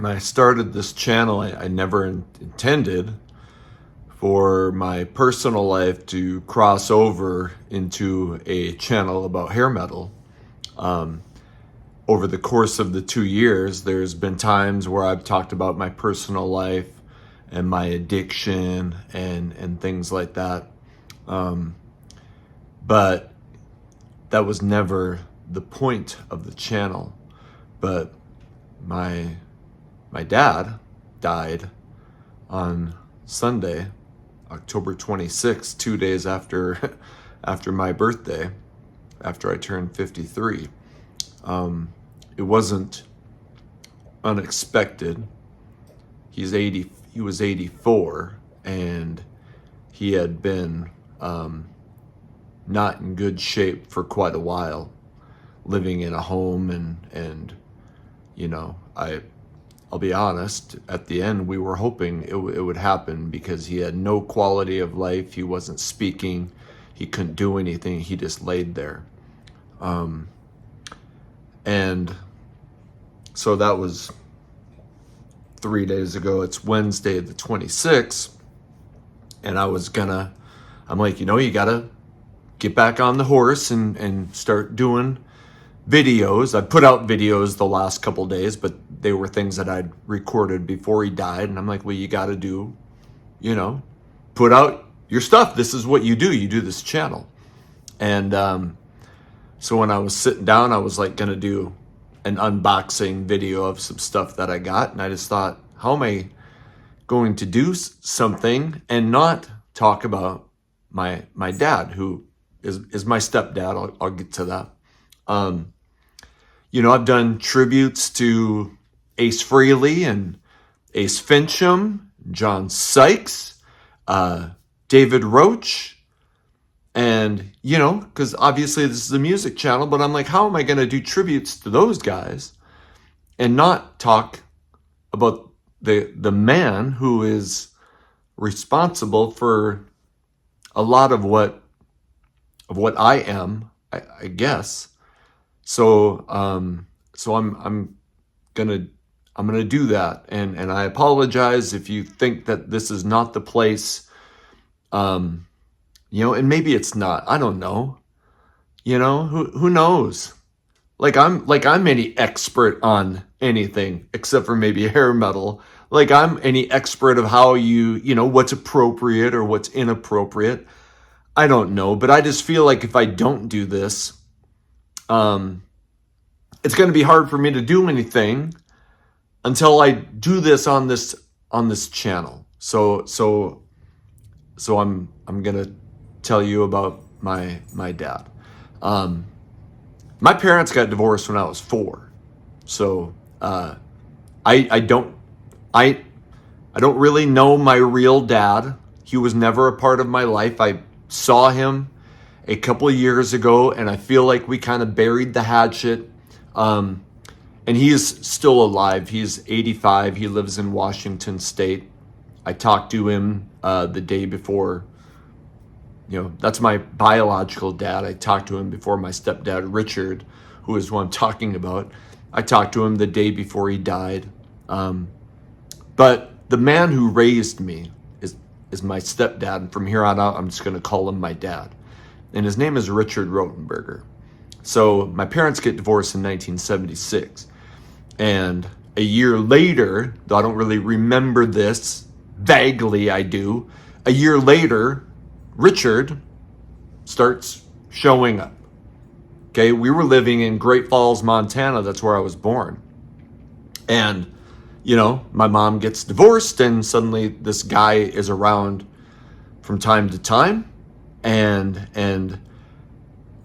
when I started this channel, I never intended for my personal life to cross over into a channel about hair metal. Over the course of the 2 years, there's been times where I've talked about my personal life and my addiction and things like that. But that was never the point of the channel. But my dad died on Sunday, October 26th, 2 days after my birthday, after I turned 53. It wasn't unexpected. He was 84, and he had been not in good shape for quite a while, living in a home, and you know, I'll be honest, at the end we were hoping it would happen, because he had no quality of life. He wasn't speaking, he couldn't do anything, he just laid there. And so that was 3 days ago. It's Wednesday the 26th, and I'm like, you gotta get back on the horse and start doing videos. I put out videos the last couple days, but they were things that I'd recorded before he died. And I'm like, well, you gotta do, put out your stuff. This is what you do this channel. And so when I was sitting down, I was like gonna do an unboxing video of some stuff that I got, and I just thought, how am I going to do something and not talk about my dad, who is my stepdad? I'll get to that. I've done tributes to Ace Frehley and Ace Fincham, John Sykes, David Roach, and because obviously this is a music channel, but I'm like, how am I going to do tributes to those guys and not talk about the man who is responsible for a lot of what I am, I guess. So I'm gonna do that, and I apologize if you think that this is not the place. And maybe it's not. I don't know. Who knows? Like I'm any expert on anything except for maybe hair metal. Like I'm any expert of how what's appropriate or what's inappropriate. I don't know, but I just feel like if I don't do this, it's going to be hard for me to do anything until I do this on this channel. So I'm going to tell you about my dad. My parents got divorced when I was 4. So I don't really know my real dad. He was never a part of my life. I saw him a couple of years ago, and I feel like we kind of buried the hatchet. And he is still alive. He's 85. He lives in Washington State. I talked to him the day before. That's my biological dad. I talked to him before my stepdad, Richard, who is who I'm talking about. I talked to him the day before he died. But the man who raised me is my stepdad. And from here on out, I'm just going to call him my dad. And his name is Richard Rotenberger. So my parents get divorced in 1976. And a year later, though I don't really remember this, vaguely I do, a year later, Richard starts showing up. Okay, we were living in Great Falls, Montana. That's where I was born. And, my mom gets divorced, and suddenly this guy is around from time to time. And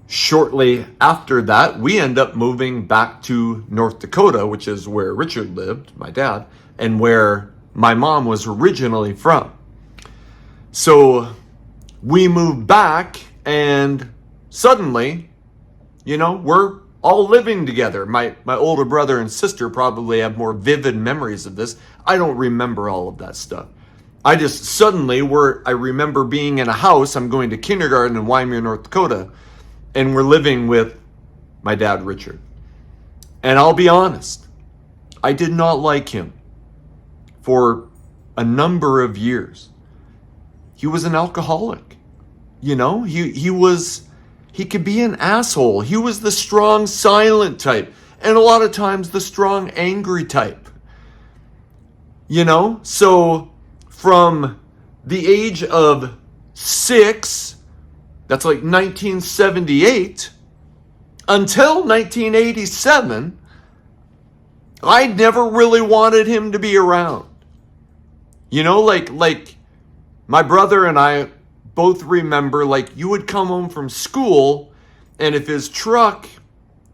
shortly after that, we end up moving back to North Dakota, which is where Richard lived, my dad, and where my mom was originally from. So we moved back, and suddenly, we're all living together. My older brother and sister probably have more vivid memories of this. I don't remember all of that stuff. I just suddenly I remember being in a house. I'm going to kindergarten in Wyoming, North Dakota, and we're living with my dad, Richard. And I'll be honest, I did not like him. for a number of years. He was an alcoholic. You know, he could be an asshole. He was the strong, silent type, and a lot of times the strong, angry type. You know, so from the age of 6, that's like 1978, until 1987, I never really wanted him to be around. You know, like my brother and I both remember, like, you would come home from school, and if his truck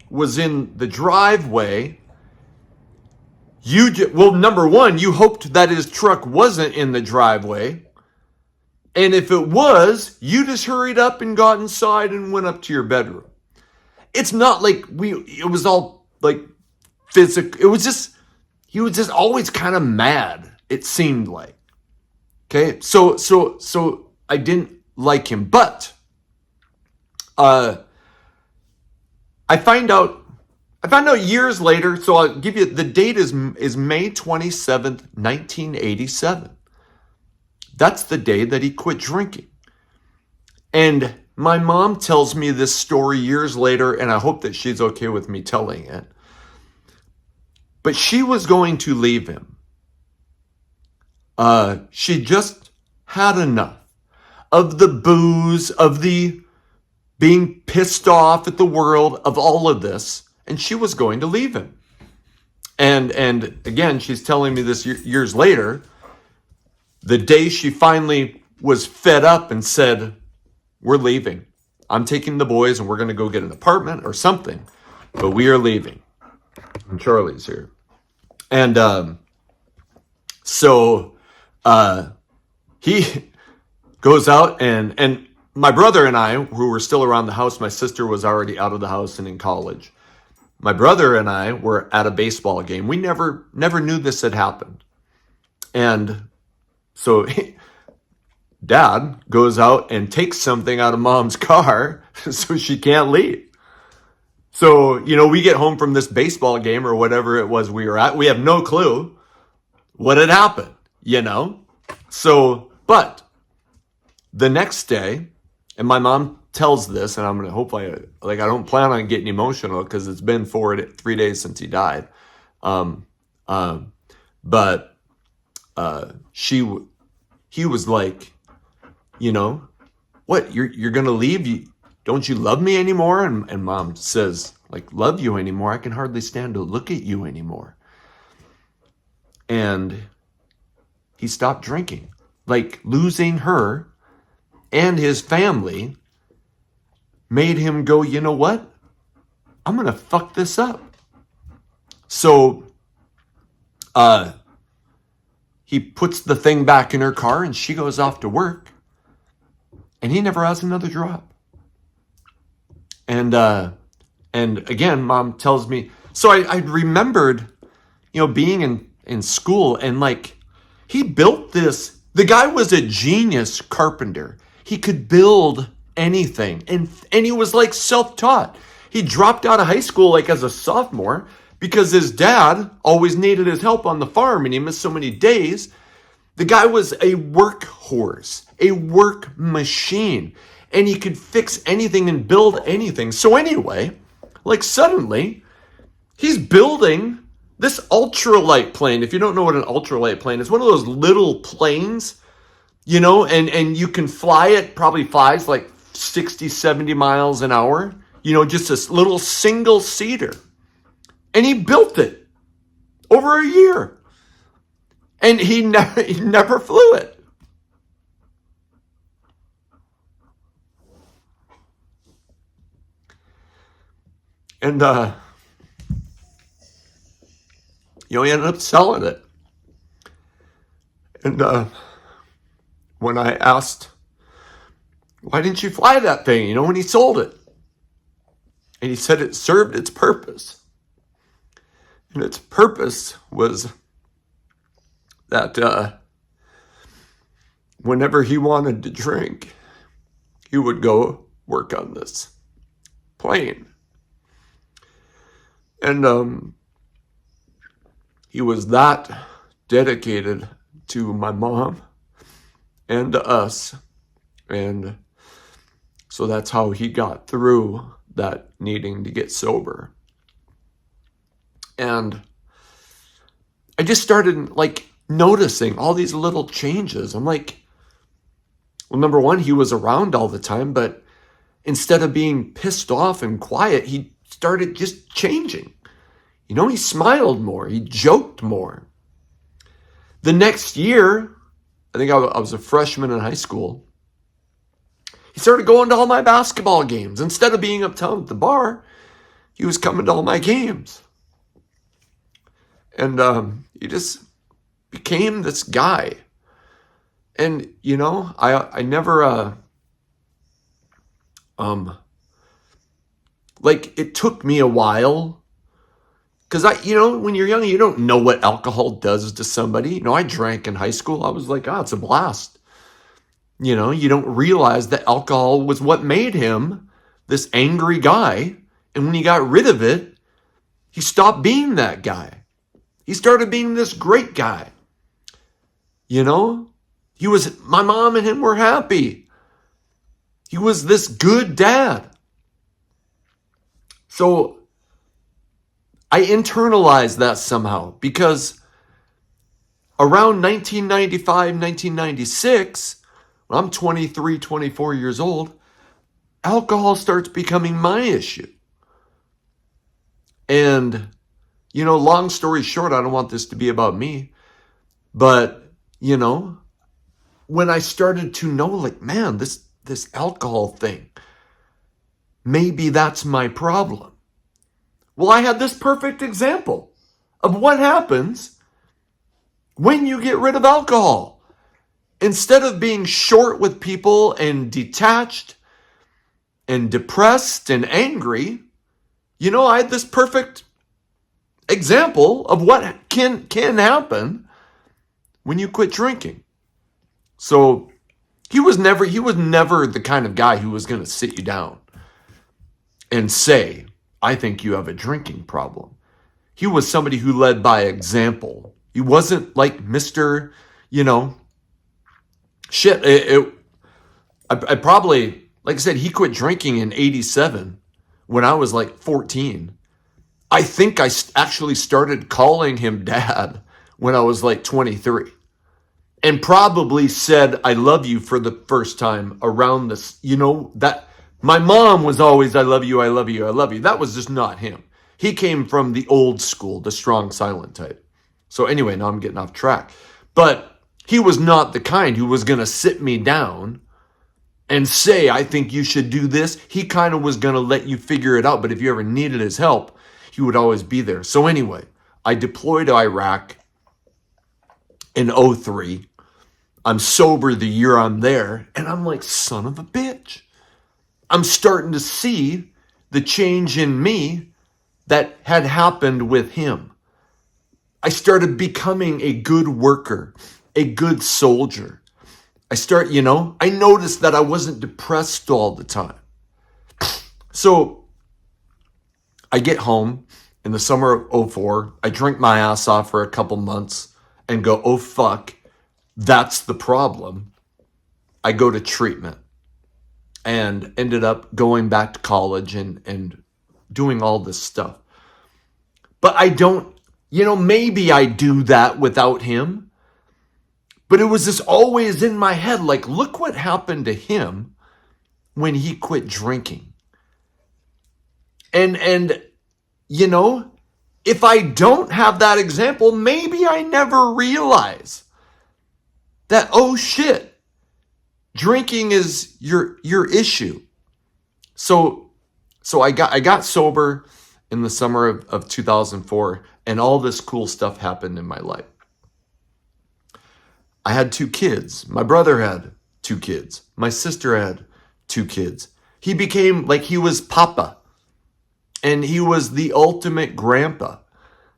was in the driveway, well, number one, you hoped that his truck wasn't in the driveway. And if it was, you just hurried up and got inside and went up to your bedroom. It's not like it was all like physical. It was just, he was just always kind of mad, it seemed like. Okay, so I didn't like him, but I found out years later. So I'll give you the date is May 27th, 1987. That's the day that he quit drinking. And my mom tells me this story years later, and I hope that she's okay with me telling it. But she was going to leave him. She just had enough of the booze, of the being pissed off at the world, of all of this, and she was going to leave him. And again, she's telling me this years later, the day she finally was fed up and said, we're leaving. I'm taking the boys and we're going to go get an apartment or something, but we are leaving. And Charlie's here. And so he goes out, and my brother and I, who were still around the house, my sister was already out of the house and in college. My brother and I were at a baseball game. We never knew this had happened. And so Dad goes out and takes something out of Mom's car so she can't leave. So, you know, we get home from this baseball game or whatever it was we were at. We have no clue what had happened, you know? So, but the next day, and my mom tells this, and I'm going to hopefully, I don't plan on getting emotional because it's been 3 days since he died. But he was like, you know, what, you're going to leave? Don't you love me anymore? And Mom says, like, love you anymore? I can hardly stand to look at you anymore. And he stopped drinking. Like, losing her and his family made him go, you know what? I'm going to fuck this up. So he puts the thing back in her car and she goes off to work. And he never has another drop. And again, Mom tells me, so I remembered, you know, being in school, and like, he built this. The guy was a genius carpenter. He could build anything. And he was like self-taught. He dropped out of high school like as a sophomore because his dad always needed his help on the farm and he missed so many days. The guy was a workhorse, a work machine, and he could fix anything and build anything. So anyway, like, suddenly he's building this ultralight plane. If you don't know what an ultralight plane is, one of those little planes, you know, and you can fly it, probably flies like 60, 70 miles an hour, you know, just this little single seater. And he built it over a year. And he never flew it. And, you know, he ended up selling it. And when I asked, why didn't you fly that thing, you know, when he sold it? And he said it served its purpose. And its purpose was that whenever he wanted to drink, he would go work on this plane. And he was that dedicated to my mom and to us. And so that's how he got through that needing to get sober. And I just started like noticing all these little changes. I'm like, well, number one, he was around all the time, but instead of being pissed off and quiet, he started just changing. You know, he smiled more, he joked more. The next year, I think I was a freshman in high school, he started going to all my basketball games. Instead of being uptown at the bar, he was coming to all my games. And he just became this guy. And, you know, I never, like, it took me a while. Because, you know, when you're young, you don't know what alcohol does to somebody. You know, I drank in high school. I was like, oh, it's a blast. You know, you don't realize that alcohol was what made him this angry guy. And when he got rid of it, he stopped being that guy. He started being this great guy. You know, my mom and him were happy. He was this good dad. So I internalized that somehow because around 1995, 1996, when I'm 23, 24 years old, alcohol starts becoming my issue. And, you know, long story short, I don't want this to be about me, but, you know, when I started to know, like, man, this alcohol thing, maybe that's my problem. Well, I had this perfect example of what happens when you get rid of alcohol. Instead of being short with people and detached and depressed and angry, you know, I had this perfect example of what can happen when you quit drinking. So he was never the kind of guy who was going to sit you down and say, I think you have a drinking problem. He was somebody who led by example. He wasn't like Mr., you know, shit. I probably, like I said, he quit drinking in 87 when I was like 14. I think I actually started calling him dad when I was like 23. And probably said, I love you for the first time around this, you know, that my mom was always, I love you, I love you, I love you. That was just not him. He came from the old school, the strong silent type. So anyway, now I'm getting off track. But he was not the kind who was going to sit me down and say, I think you should do this. He kind of was going to let you figure it out. But if you ever needed his help, he would always be there. So anyway, I deployed to Iraq in 2003. I'm sober the year I'm there. And I'm like, son of a bitch. I'm starting to see the change in me that had happened with him. I started becoming a good worker, a good soldier. I noticed that I wasn't depressed all the time. So I get home in the summer of 2004. I drink my ass off for a couple months and go, oh, fuck, that's the problem. I go to treatment and ended up going back to college and doing all this stuff. But I don't, maybe I do that without him. But it was just always in my head, like, look what happened to him when he quit drinking. And if I don't have that example, maybe I never realize that, oh shit, drinking is your issue. So I got sober in the summer of 2004, and all this cool stuff happened in my life. I had 2 kids. My brother had 2 kids. My sister had 2 kids. He became like he was Papa. And he was the ultimate grandpa.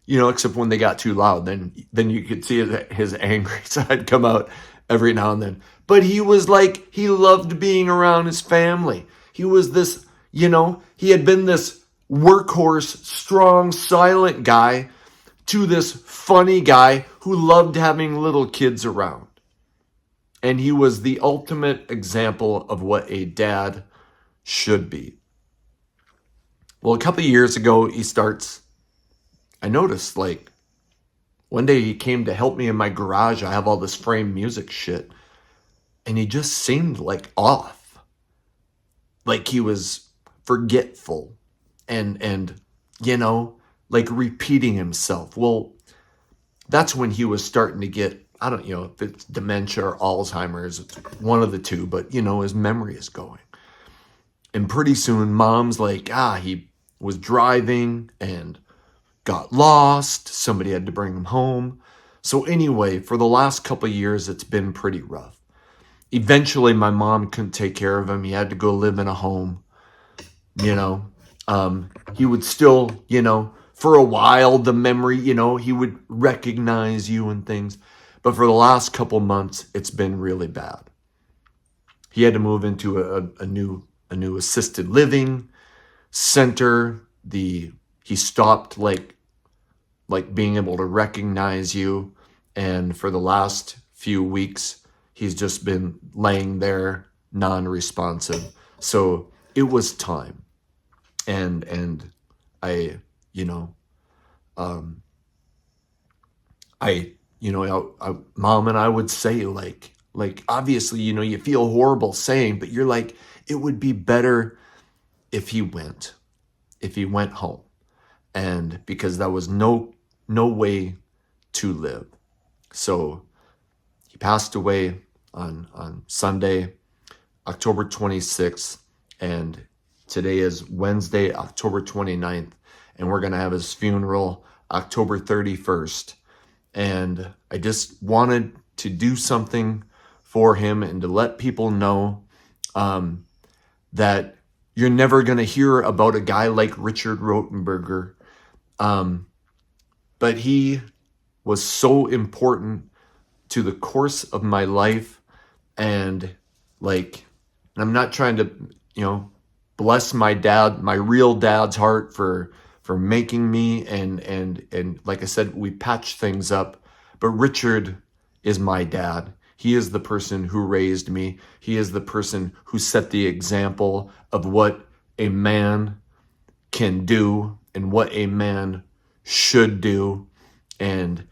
Except when they got too loud, then you could see his angry side come out every now and then. But he was like, he loved being around his family. He was this, he had been this workhorse, strong, silent guy to this funny guy who loved having little kids around. And he was the ultimate example of what a dad should be. Well, a couple of years ago, I noticed, like, one day he came to help me in my garage. I have all this framed music shit. And he just seemed like off. Like he was forgetful and like repeating himself. Well, that's when he was starting to get, I don't know if it's dementia or Alzheimer's, it's one of the two, but his memory is going. And pretty soon mom's like, he was driving and got lost. Somebody had to bring him home. So anyway, for the last couple of years, it's been pretty rough. Eventually, my mom couldn't take care of him. He had to go live in a home. He would still, for a while, the memory, he would recognize you and things. But for the last couple months, it's been really bad. He had to move into a new assisted living center. He stopped like being able to recognize you. And for the last few weeks, he's just been laying there non-responsive. So it was time. And I Mom and I would say like obviously, you feel horrible saying, but you're like, it would be better if he went home. And because that was no way to live. So he passed away on Sunday, October 26th, and today is Wednesday, October 29th, and we're going to have his funeral October 31st. And I just wanted to do something for him and to let people know that you're never going to hear about a guy like Richard Rotenberger, but he was so important to the course of my life. And I'm not trying to, bless my dad, my real dad's heart for making me. And like I said, we patched things up, but Richard is my dad. He is the person who raised me. He is the person who set the example of what a man can do and what a man should do. And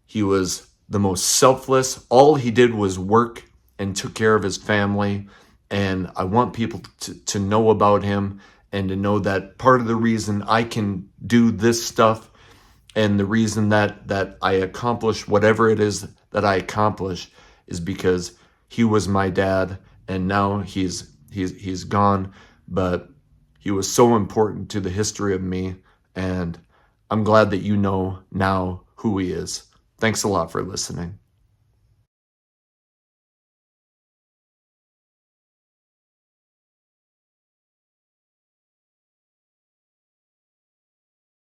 he was the most selfless. All he did was work and took care of his family. And I want people to know about him and to know that part of the reason I can do this stuff and the reason that I accomplish whatever it is that I accomplish is because he was my dad, and now he's gone, but he was so important to the history of me, and I'm glad that you know now who he is. Thanks a lot for listening.